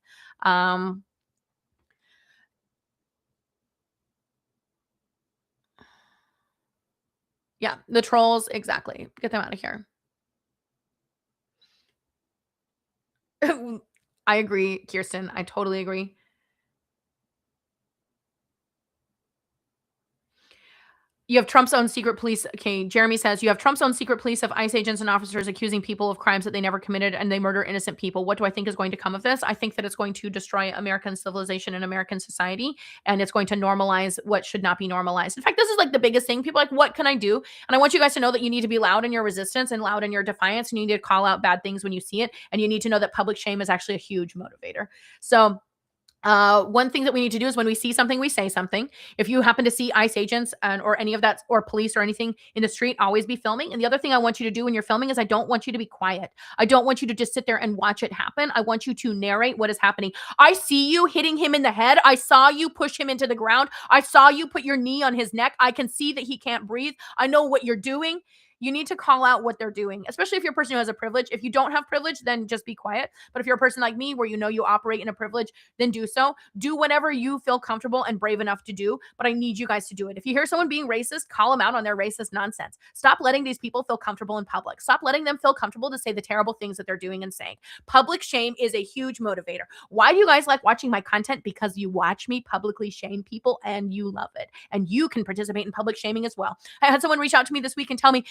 Yeah, the trolls, exactly. Get them out of here. I agree, Kirsten. I totally agree. You have Trump's own secret police. Okay, Jeremy says you have Trump's own secret police of ICE agents and officers accusing people of crimes that they never committed and they murder innocent people. What do I think is going to come of this? I think that it's going to destroy American civilization and American society, and it's going to normalize what should not be normalized. In fact, this is like the biggest thing. People are like, what can I do? And I want you guys to know that you need to be loud in your resistance and loud in your defiance, and you need to call out bad things when you see it, and you need to know that public shame is actually a huge motivator. So one thing that we need to do is when we see something, we say something. If you happen to see ICE agents and or any of that or police or anything in the street, always be filming. And the other thing I want you to do when you're filming is I don't want you to be quiet. I don't want you to just sit there and watch it happen. I want you to narrate what is happening. I see you hitting him in the head. I saw you push him into the ground. I saw you put your knee on his neck. I can see that he can't breathe. I know what you're doing. You need to call out what they're doing, especially if you're a person who has a privilege. If you don't have privilege, then just be quiet. But if you're a person like me, where you know you operate in a privilege, then do so. Do whatever you feel comfortable and brave enough to do. But I need you guys to do it. If you hear someone being racist, call them out on their racist nonsense. Stop letting these people feel comfortable in public. Stop letting them feel comfortable to say the terrible things that they're doing and saying. Public shame is a huge motivator. Why do you guys like watching my content? Because you watch me publicly shame people and you love it. And you can participate in public shaming as well. I had someone reach out to me this week and tell me,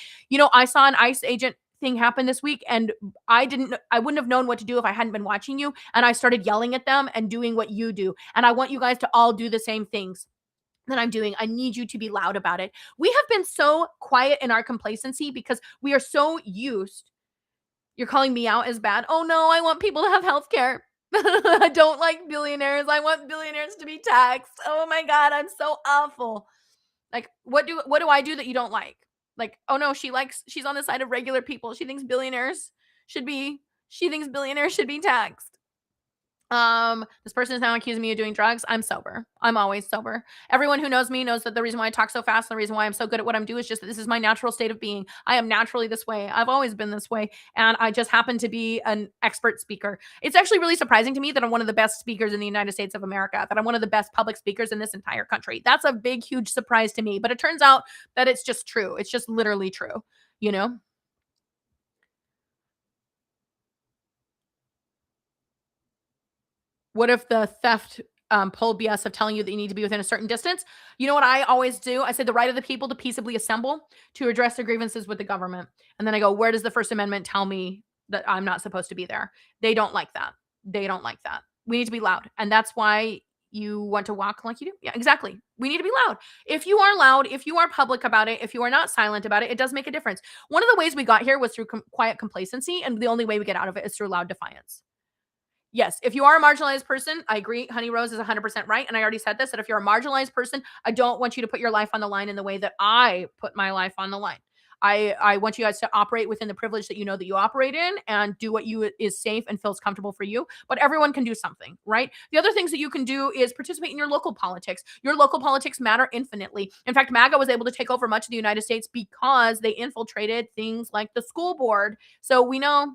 I saw an ICE agent thing happen this week and I wouldn't have known what to do if I hadn't been watching you, and I started yelling at them and doing what you do, and I want you guys to all do the same things that I'm doing. I need you to be loud about it. We have been so quiet in our complacency because we are so used. You're calling me out as bad. Oh no, I want people to have health care. I don't like billionaires. I want billionaires to be taxed. Oh my god, I'm so awful. Like, what do I do that you don't like? Like, oh no, she's on the side of regular people. Should be she thinks billionaires should be taxed. This person is now accusing me of doing drugs. I'm sober. I'm always sober. Everyone who knows me knows that the reason why I talk so fast and the reason why I'm so good at what I'm doing is just that this is my natural state of being. I am naturally this way. I've always been this way. And I just happen to be an expert speaker. It's actually really surprising to me that I'm one of the best speakers in the United States of America, that I'm one of the best public speakers in this entire country. That's a big, huge surprise to me. But it turns out that it's just true. It's just literally true, you know? What if the theft pulled BS of telling you that you need to be within a certain distance? You know what I always do? I say the right of the people to peaceably assemble to address their grievances with the government. And then I go, where does the First Amendment tell me that I'm not supposed to be there? They don't like that. They don't like that. We need to be loud. And that's why you want to walk like you do. Yeah, exactly. We need to be loud. If you are loud, if you are public about it, if you are not silent about it, it does make a difference. One of the ways we got here was through quiet complacency. And the only way we get out of it is through loud defiance. Yes, if you are a marginalized person, I agree. Honey Rose is 100% right. And I already said this, that if you're a marginalized person, I don't want you to put your life on the line in the way that I put my life on the line. I want you guys to operate within the privilege that you know that you operate in and do what you is safe and feels comfortable for you. But everyone can do something, right? The other things that you can do is participate in your local politics. Your local politics matter infinitely. In fact, MAGA was able to take over much of the United States because they infiltrated things like the school board. So we know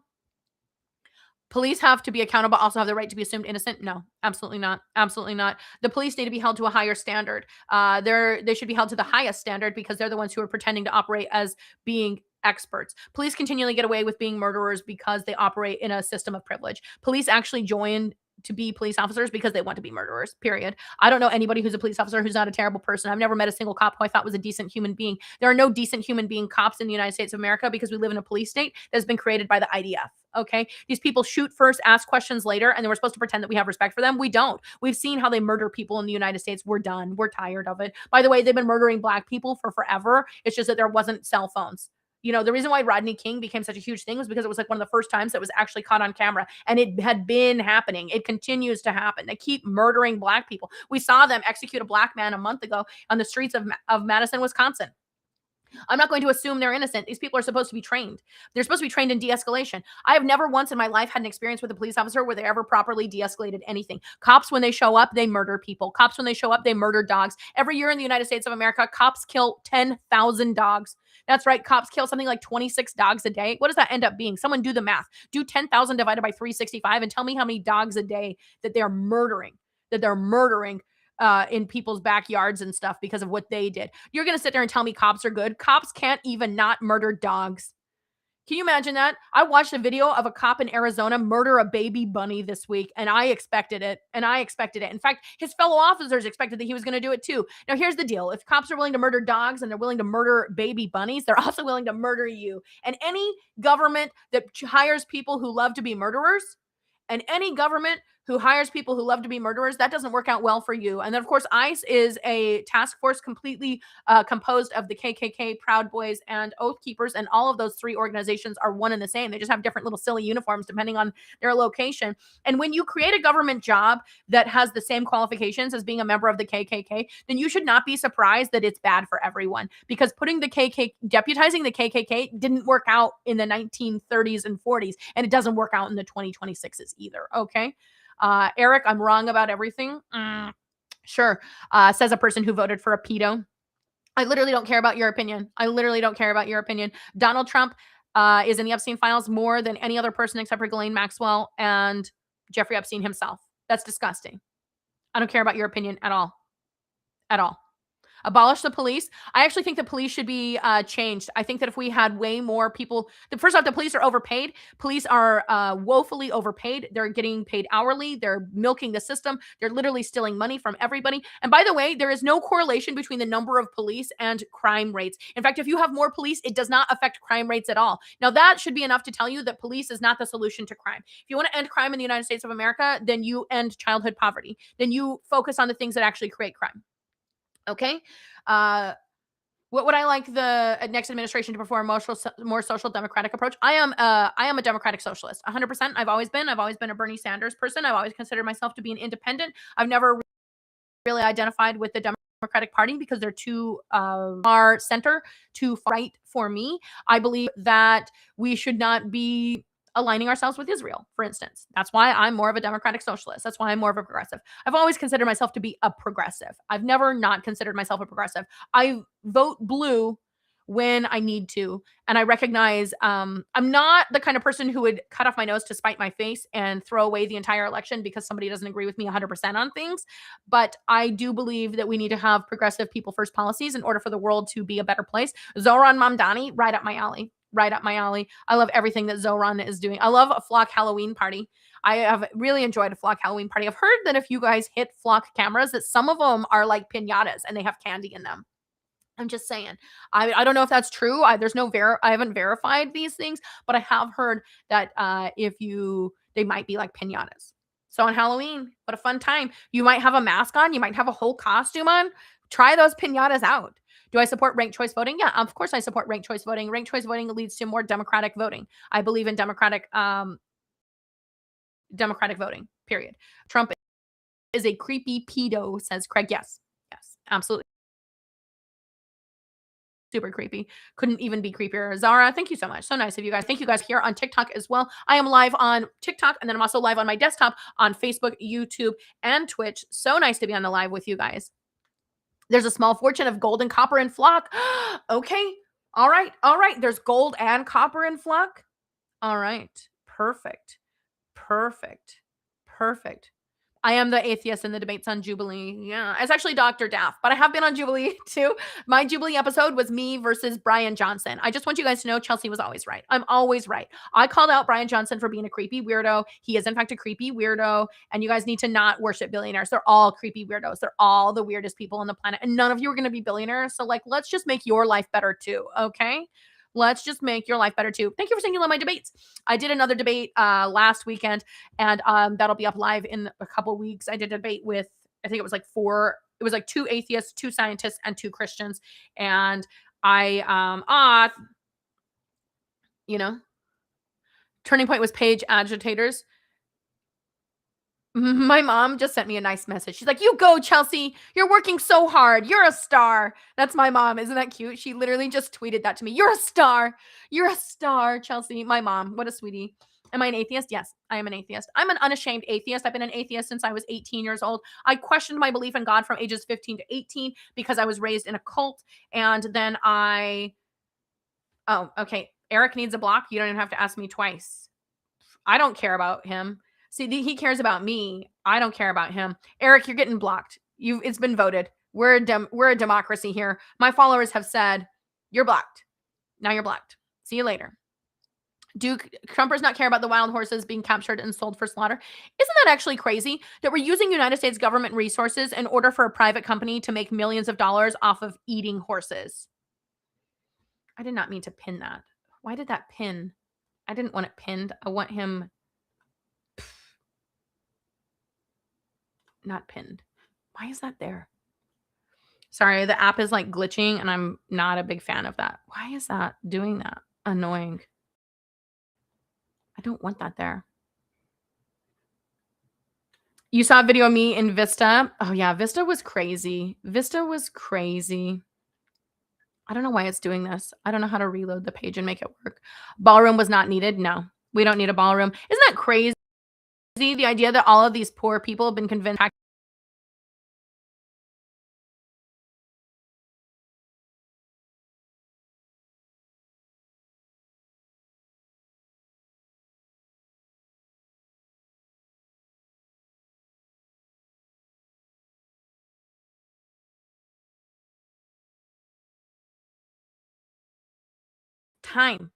police have to be accountable, also have the right to be assumed innocent. No, absolutely not. Absolutely not. The police need to be held to a higher standard. They should be held to the highest standard because they're the ones who are pretending to operate as being experts. Police continually get away with being murderers because they operate in a system of privilege. Police actually join to be police officers because they want to be murderers. Period. I don't know anybody who's a police officer who's not a terrible person. I've never met a single cop who I thought was a decent human being. There are no decent human being cops in the United States of America because we live in a police state that has been created by the IDF. Okay. These people shoot first, ask questions later, and then we're supposed to pretend that we have respect for them. We don't. We've seen how they murder people in the United States. We're done. We're tired of it. By the way, they've been murdering Black people for forever. It's just that there wasn't cell phones. The reason why Rodney King became such a huge thing was because it was like one of the first times that was actually caught on camera, and it had been happening. It continues to happen. They keep murdering Black people. We saw them execute a Black man a month ago on the streets of Madison, Wisconsin. I'm not going to assume they're innocent. These people are supposed to be trained. They're supposed to be trained in de-escalation. I have never once in my life had an experience with a police officer where they ever properly de-escalated anything. Cops, when they show up, they murder people. Cops, when they show up, they murder dogs. Every year in the United States of America, cops kill 10,000 dogs. That's right. Cops kill something like 26 dogs a day. What does that end up being? Someone do the math. Do 10,000 divided by 365 and tell me how many dogs a day that they're murdering. in people's backyards and stuff because of what they did. You're going to sit there and tell me cops are good? Cops can't even not murder dogs. Can you imagine that? I watched a video of a cop in Arizona murder a baby bunny this week, and I expected it. And I expected it. In fact, his fellow officers expected that he was going to do it too. Now, here's the deal. If cops are willing to murder dogs and they're willing to murder baby bunnies, they're also willing to murder you. And any government that hires people who love to be murderers, and any government who hires people who love to be murderers, that doesn't work out well for you. And then, of course, ICE is a task force completely composed of the KKK, Proud Boys, and Oath Keepers. And all of those three organizations are one and the same. They just have different little silly uniforms depending on their location. And when you create a government job that has the same qualifications as being a member of the KKK, then you should not be surprised that it's bad for everyone. Because deputizing the KKK didn't work out in the 1930s and 40s, and it doesn't work out in the 2026s either. Okay. Eric, I'm wrong about everything. Sure. Says a person who voted for a pedo. I literally don't care about your opinion. I literally don't care about your opinion. Donald Trump is in the Epstein files more than any other person except for Ghislaine Maxwell and Jeffrey Epstein himself. That's disgusting. I don't care about your opinion at all. At all. Abolish the police. I actually think the police should be changed. I think that if we had way more people, first off, the police are overpaid. Police are woefully overpaid. They're getting paid hourly. They're milking the system. They're literally stealing money from everybody. And by the way, there is no correlation between the number of police and crime rates. In fact, if you have more police, it does not affect crime rates at all. Now, that should be enough to tell you that police is not the solution to crime. If you want to end crime in the United States of America, then you end childhood poverty. Then you focus on the things that actually create crime. Okay. What would I like the next administration to perform more social democratic approach? I am a democratic socialist, 100%. I've always been a Bernie Sanders person. I've always considered myself to be an independent. I've never really identified with the Democratic Party because they're too far center, too far right for me. I believe that we should not be aligning ourselves with Israel, for instance. That's why I'm more of a democratic socialist. That's why I'm more of a progressive. I've always considered myself to be a progressive. I've never not considered myself a progressive. I vote blue when I need to. And I recognize I'm not the kind of person who would cut off my nose to spite my face and throw away the entire election because somebody doesn't agree with me 100% on things. But I do believe that we need to have progressive people first policies in order for the world to be a better place. Zohran Mamdani, right up my alley. Right up my alley. I love everything that Zohran is doing. I love a Flock Halloween party. I have really enjoyed a Flock Halloween party. I've heard that if you guys hit Flock cameras, that some of them are like piñatas and they have candy in them. I'm just saying. I don't know if that's true. I haven't verified these things, but I have heard that they might be like piñatas. So on Halloween, what a fun time. You might have a mask on. You might have a whole costume on. Try those piñatas out. Do I support ranked choice voting? Yeah, of course I support ranked choice voting. Ranked choice voting leads to more democratic voting. I believe in democratic voting, period. Trump is a creepy pedo, says Craig. Yes, absolutely. Super creepy. Couldn't even be creepier. Zara, thank you so much. So nice of you guys. Thank you guys here on TikTok as well. I am live on TikTok, and then I'm also live on my desktop on Facebook, YouTube, and Twitch. So nice to be on the live with you guys. There's a small fortune of gold and copper in Flock. Okay. All right. There's gold and copper in Flock. All right. Perfect. I am the atheist in the debates on Jubilee. Yeah, it's actually Dr. Daff, but I have been on Jubilee too. My Jubilee episode was me versus Brian Johnson. I just want you guys to know Chelsea was always right. I'm always right. I called out Brian Johnson for being a creepy weirdo. He is, in fact, a creepy weirdo. And you guys need to not worship billionaires. They're all creepy weirdos. They're all the weirdest people on the planet. And none of you are going to be billionaires. So, let's just make your life better too. Okay. Let's just make your life better too. Thank you for saying you love my debates. I did another debate last weekend, and that'll be up live in a couple weeks. I did a debate with, I think it was like two atheists, 2 scientists, and 2 Christians. And Turning Point was page agitators. My mom just sent me a nice message. She's like, "You go, Chelsea. You're working so hard. You're a star." That's my mom. Isn't that cute? She literally just tweeted that to me. "You're a star. You're a star, Chelsea." My mom. What a sweetie. Am I an atheist? Yes, I am an atheist. I'm an unashamed atheist. I've been an atheist since I was 18 years old. I questioned my belief in God from ages 15 to 18 because I was raised in a cult. And then oh, okay. Eric needs a block. You don't even have to ask me twice. I don't care about him. See, he cares about me. I don't care about him. Eric, you're getting blocked. It's been voted. We're a democracy here. My followers have said, you're blocked. Now you're blocked. See you later. Do Trumpers not care about the wild horses being captured and sold for slaughter? Isn't that actually crazy that we're using United States government resources in order for a private company to make millions of dollars off of eating horses? I did not mean to pin that. Why did that pin? I didn't want it pinned. I want him not pinned. Why is that there? Sorry, the app is like glitching and I'm not a big fan of that. Why is that doing that? Annoying. I don't want that there. You saw a video of me in Vista. Oh yeah, Vista was crazy. Vista was crazy. I don't know why it's doing this. I don't know how to reload the page and make it work. Ballroom was not needed. No, we don't need a ballroom. Isn't that crazy? The idea that all of these poor people have been convinced time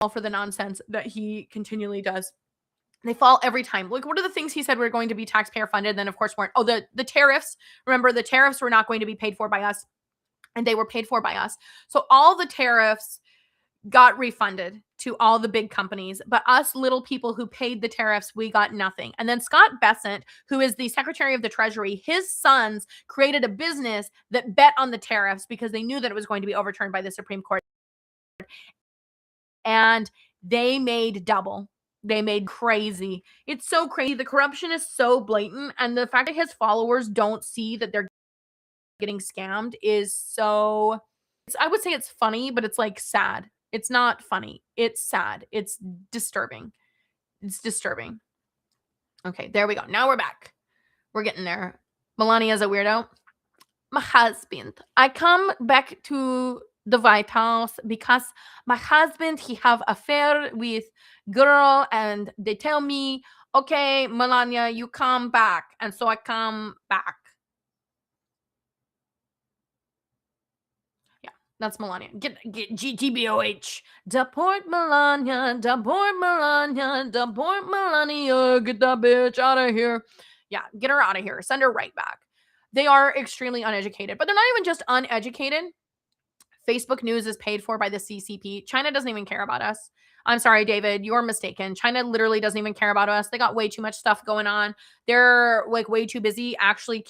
for the nonsense that he continually does. They fall every time. Like, what are the things he said were going to be taxpayer funded? Then, of course, weren't. Oh, the tariffs. Remember, the tariffs were not going to be paid for by us, and they were paid for by us. So all the tariffs got refunded to all the big companies, but us little people who paid the tariffs, we got nothing. And then Scott Bessent, who is the Secretary of the Treasury, his sons created a business that bet on the tariffs because they knew that it was going to be overturned by the Supreme Court. And they made double. They made crazy. It's so crazy. The corruption is so blatant. And the fact that his followers don't see that they're getting scammed is so, I would say it's funny, but it's like sad. It's not funny. It's sad. It's disturbing. It's disturbing. Okay, there we go. Now we're back. We're getting there. Melania's a weirdo. My husband. I come back to the White House because my husband, he have affair with girl and they tell me, okay, Melania, you come back. And so I come back. Yeah, that's Melania. Get GTBOH. Deport Melania, deport Melania, deport Melania. Get that bitch out of here. Yeah, get her out of here. Send her right back. They are extremely uneducated, but they're not even just uneducated. Facebook News is paid for by the CCP. China doesn't even care about us. I'm sorry, David, you're mistaken. China literally doesn't even care about us. They got way too much stuff going on. They're like way too busy actually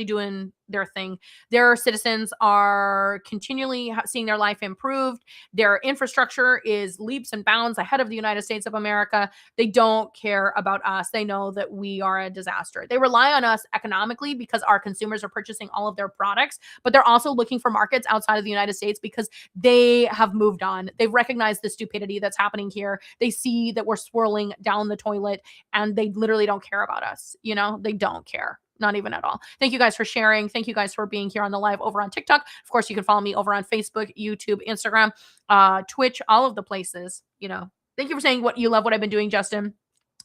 doing their thing. Their citizens are continually seeing their life improved. Their infrastructure is leaps and bounds ahead of the United States of America. They don't care about us. They know that we are a disaster. They rely on us economically because our consumers are purchasing all of their products, but they're also looking for markets outside of the United States because they have moved on. They've recognized the stupidity that's happening here. They see that we're swirling down the toilet and they literally don't care about us. You know, they don't care. Not even at all. Thank you guys for sharing. Thank you guys for being here on the live over on TikTok. Of course, you can follow me over on Facebook, YouTube, Instagram, Twitch, all of the places. You know, thank you for saying what you love what I've been doing, Justin.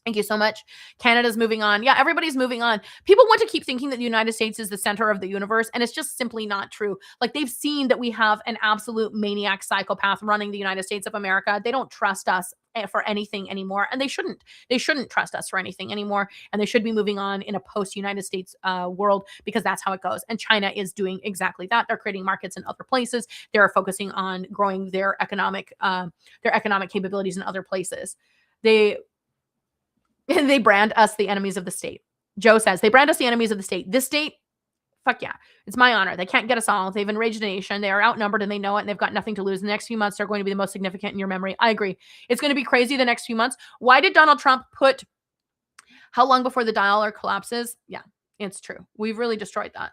Thank you so much. Canada's moving on. Yeah, everybody's moving on. People want to keep thinking that the United States is the center of the universe, and it's just simply not true. Like, they've seen that we have an absolute maniac psychopath running the United States of America. They don't trust us for anything anymore, and they shouldn't. They shouldn't trust us for anything anymore, and they should be moving on in a post-United States world because that's how it goes. And China is doing exactly that. They're creating markets in other places. They're focusing on growing their economic capabilities in other places. They brand us the enemies of the state. Joe says, they brand us the enemies of the state. This state, fuck yeah. It's my honor. They can't get us all. They've enraged the nation. They are outnumbered and they know it, and they've got nothing to lose. The next few months are going to be the most significant in your memory. I agree. It's going to be crazy the next few months. Why did Donald Trump put how long before the dollar collapses? Yeah, it's true. We've really destroyed that.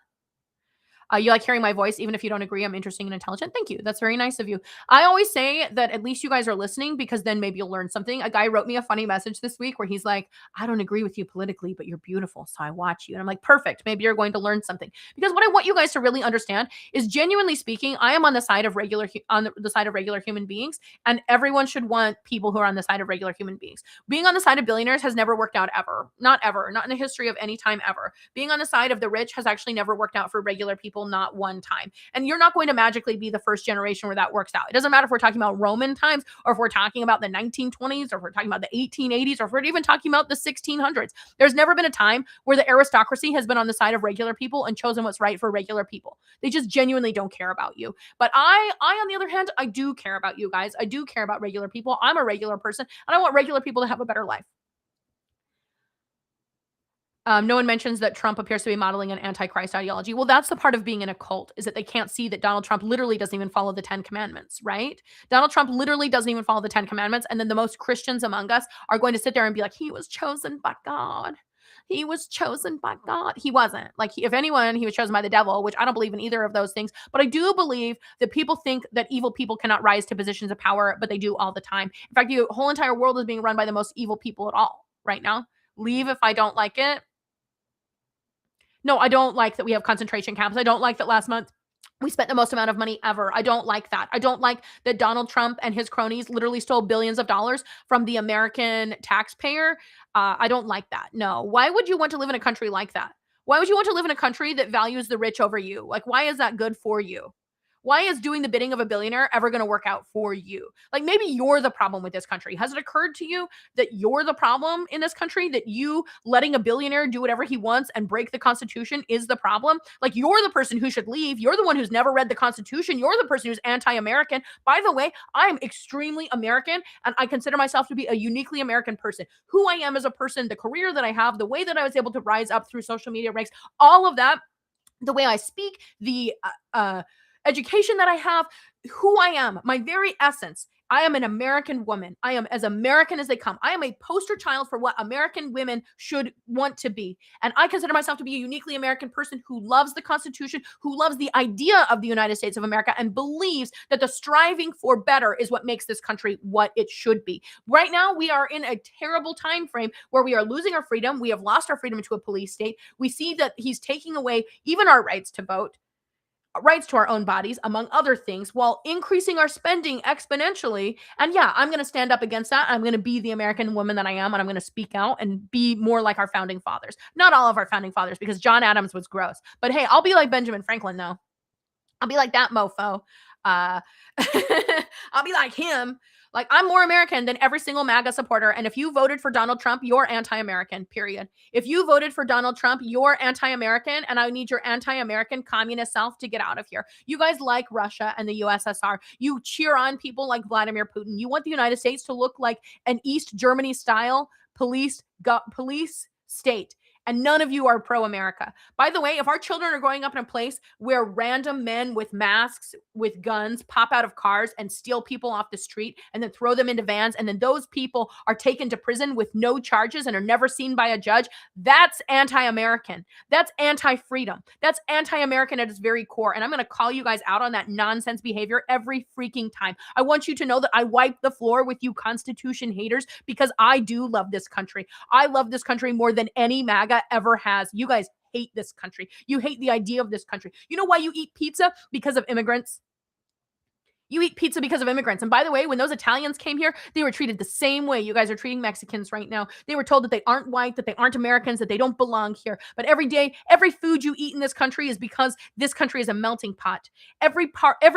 You like hearing my voice, even if you don't agree. I'm interesting and intelligent. Thank you. That's very nice of you. I always say that at least you guys are listening because then maybe you'll learn something. A guy wrote me a funny message this week where he's like, I don't agree with you politically, but you're beautiful. So I watch you. And I'm like, perfect. Maybe you're going to learn something. Because what I want you guys to really understand is genuinely speaking, I am on the side of the side of regular human beings, and everyone should want people who are on the side of regular human beings. Being on the side of billionaires has never worked out ever. Not ever. Not in the history of any time ever. Being on the side of the rich has actually never worked out for regular people, not one time. And you're not going to magically be the first generation where that works out. It doesn't matter if we're talking about Roman times or if we're talking about the 1920s or if we're talking about the 1880s or if we're even talking about the 1600s. There's never been a time where the aristocracy has been on the side of regular people and chosen what's right for regular people. They just genuinely don't care about you. But I on the other hand, I do care about you guys. I do care about regular people. I'm a regular person and I want regular people to have a better life. No one mentions that Trump appears to be modeling an antichrist ideology. Well, that's the part of being in a cult, is that they can't see that Donald Trump literally doesn't even follow the 10 commandments, right? Donald Trump literally doesn't even follow the 10 commandments. And then the most Christians among us are going to sit there and be like, he was chosen by God. He was chosen by God. He wasn't. Like, if anyone, he was chosen by the devil, which I don't believe in either of those things. But I do believe that people think that evil people cannot rise to positions of power, but they do all the time. In fact, the whole entire world is being run by the most evil people at all right now. Leave if I don't like it. No, I don't like that we have concentration camps. I don't like that last month we spent the most amount of money ever. I don't like that. I don't like that Donald Trump and his cronies literally stole billions of dollars from the American taxpayer. I don't like that. No. Why would you want to live in a country like that? Why would you want to live in a country that values the rich over you? Like, why is that good for you? Why is doing the bidding of a billionaire ever going to work out for you? Like, maybe you're the problem with this country. Has it occurred to you that you're the problem in this country? That you letting a billionaire do whatever he wants and break the Constitution is the problem? Like, you're the person who should leave. You're the one who's never read the Constitution. You're the person who's anti-American. By the way, I'm extremely American and I consider myself to be a uniquely American person. Who I am as a person, the career that I have, the way that I was able to rise up through social media ranks, all of that, the way I speak, the education that I have, who I am, my very essence. I am an American woman. I am as American as they come. I am a poster child for what American women should want to be. And I consider myself to be a uniquely American person who loves the Constitution, who loves the idea of the United States of America, and believes that the striving for better is what makes this country what it should be. Right now, we are in a terrible time frame where we are losing our freedom. We have lost our freedom to a police state. We see that he's taking away even our rights to vote, rights to our own bodies, among other things, while increasing our spending exponentially. And yeah, I'm going to stand up against that. I'm going to be the American woman that I am, and I'm going to speak out and be more like our founding fathers. Not all of our founding fathers, because John Adams was gross. But hey, I'll be like Benjamin Franklin, though. I'll be like that mofo. I'll be like him. Like, I'm more American than every single MAGA supporter. And if you voted for Donald Trump, you're anti-American, period. If you voted for Donald Trump, you're anti-American. And I need your anti-American communist self to get out of here. You guys like Russia and the USSR. You cheer on people like Vladimir Putin. You want the United States to look like an East Germany style police state. And none of you are pro-America. By the way, if our children are growing up in a place where random men with masks, with guns, pop out of cars and steal people off the street and then throw them into vans, and then those people are taken to prison with no charges and are never seen by a judge, that's anti-American. That's anti-freedom. That's anti-American at its very core. And I'm going to call you guys out on that nonsense behavior every freaking time. I want you to know that I wipe the floor with you Constitution haters, because I do love this country. I love this country more than any MAGA ever has. You guys hate this country. You hate the idea of this country. You know why you eat pizza? Because of immigrants. You eat pizza because of immigrants. And by the way, when those Italians came here, they were treated the same way you guys are treating Mexicans right now. They were told that they aren't white, that they aren't Americans, that they don't belong here. But every day, every food you eat in this country is because this country is a melting pot. Every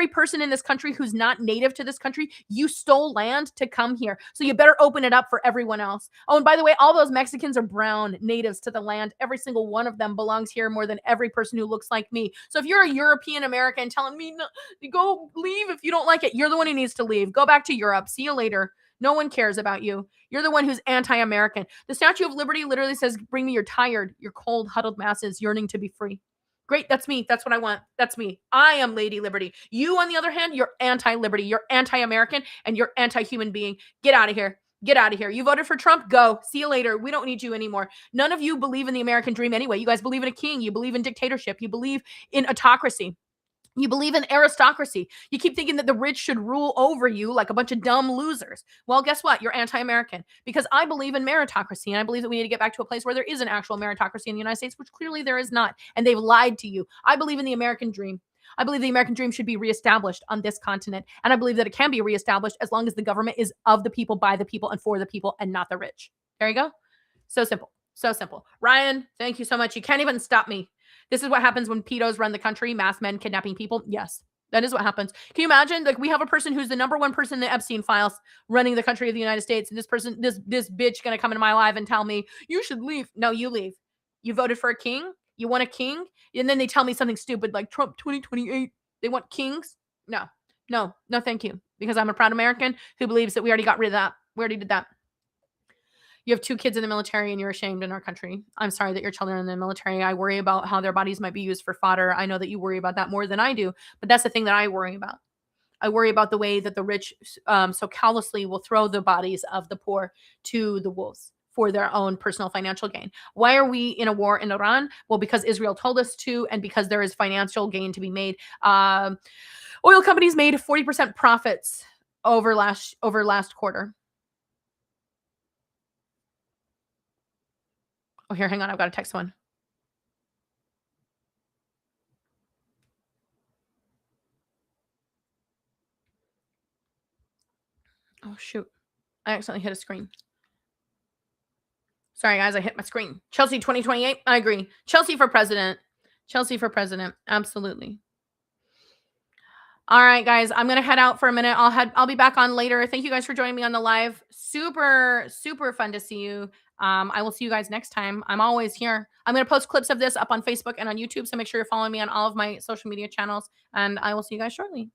person in this country who's not native to this country, you stole land to come here. So you better open it up for everyone else. Oh, and by the way, all those Mexicans are brown natives to the land. Every single one of them belongs here more than every person who looks like me. So if you're a European American telling me, no, go leave if you don't like it, you're the one who needs to leave. Go back to Europe. See you later. No one cares about you. You're the one who's anti-American. The Statue of Liberty literally says, bring me your tired, your cold, huddled masses yearning to be free. Great. That's me. That's what I want. That's me. I am Lady Liberty. You, on the other hand, you're anti-liberty. You're anti-American and you're anti-human being. Get out of here. Get out of here. You voted for Trump? Go. See you later. We don't need you anymore. None of you believe in the American dream anyway. You guys believe in a king. You believe in dictatorship. You believe in autocracy. You believe in aristocracy. You keep thinking that the rich should rule over you like a bunch of dumb losers. Well, guess what? You're anti-American because I believe in meritocracy, and I believe that we need to get back to a place where there is an actual meritocracy in the United States, which clearly there is not, and they've lied to you. I believe in the American dream. I believe the American dream should be reestablished on this continent, and I believe that it can be reestablished as long as the government is of the people, by the people, and for the people, and not the rich. There you go. So simple. So simple. Ryan, thank you so much. You can't even stop me. This is what happens when pedos run the country, masked men kidnapping people. Yes, that is what happens. Can you imagine? Like, we have a person who's the number one person in the Epstein files running the country of the United States, and this person, this bitch, gonna come into my life and tell me you should leave. No, you leave. You voted for a king. You want a king, and then they tell me something stupid like Trump 2028. They want kings. No, no, no, thank you. Because I'm a proud American who believes that we already got rid of that. We already did that. You have 2 kids in the military and you're ashamed in our country. I'm sorry that your children are in the military. I worry about how their bodies might be used for fodder. I know that you worry about that more than I do, but that's the thing that I worry about. I worry about the way that the rich so callously will throw the bodies of the poor to the wolves for their own personal financial gain. Why are we in a war in Iran? Well, because Israel told us to, and because there is financial gain to be made. Oil companies made 40% profits over last quarter. Oh, here, hang on. I've got to text one. Oh, shoot. I accidentally hit a screen. Sorry, guys. I hit my screen. Chelsea 2028. I agree. Chelsea for president. Chelsea for president. Absolutely. All right, guys. I'm going to head out for a minute. I'll be back on later. Thank you guys for joining me on the live. Super, super fun to see you. I will see you guys next time. I'm always here. I'm going to post clips of this up on Facebook and on YouTube, so make sure you're following me on all of my social media channels, and I will see you guys shortly.